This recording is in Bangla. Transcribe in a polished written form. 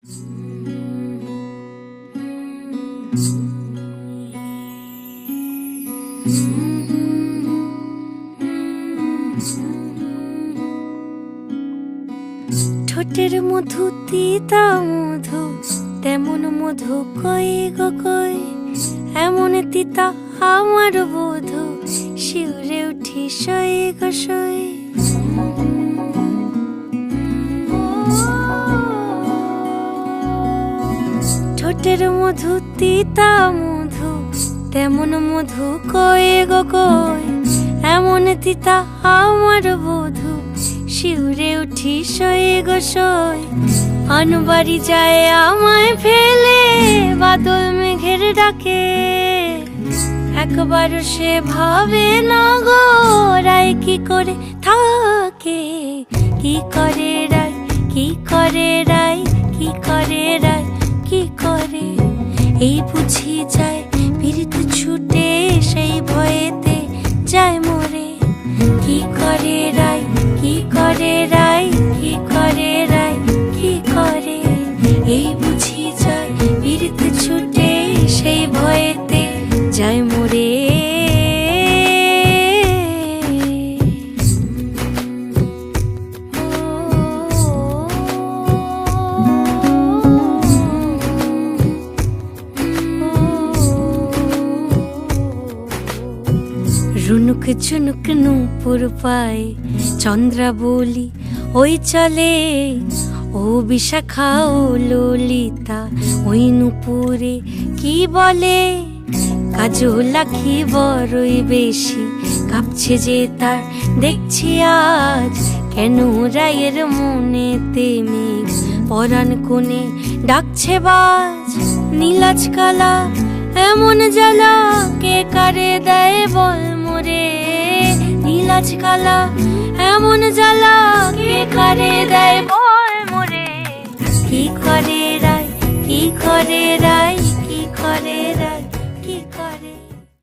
ঠোঁটের মধু তিতা মধু, তেমন মধু কই গো কই, এমন তিতা আমার বধূ, শিউরে উঠি সই গো সই। ঠোঁটের মধু তিতা মধু, তেমন মধু কই গো কই, এমন তিতা আমার বধূ, শিউরে উঠি সই গো সই। আনবাড়ি যায় আমায় ফেলে, বাদল মেঘের ডাকে, একবার সে ভাবে না গো রায় কি করে থাকে। কি করে রায়, কি করে রায়, কি করে রায়, কি করে, এই বুঝি যায় পীড়িত ছুটে, সেই ভয়েতে যায় মরে। কি করে রায়, কি করে রায়, কি করে রায়, কি করে, এই বুঝি যায় পীড়িত ছুটে, সেই ভয়েতে যায় মরে। রুনুক ঝুনুক নূপুর পায়, চন্দ্রাবলী ওই চলে, ও বিশাখা ও ললিতা ওই নূপুরে কি বলে। কাজল আঁখি বড়ই বেশি, কাঁপছে যে তার দেখছি আজ, কেন রায়ের মনেতে মেঘ পরাণ কোণে ডাকছে বাজ। নীলাজ কালা এমন জ্বালা, কে কারে দেয় বল মোরে। নীলাজ কালা এমন জ্বালা, কে কারে দেয় বল মোরে। কি করে রায়, কি করে রায়,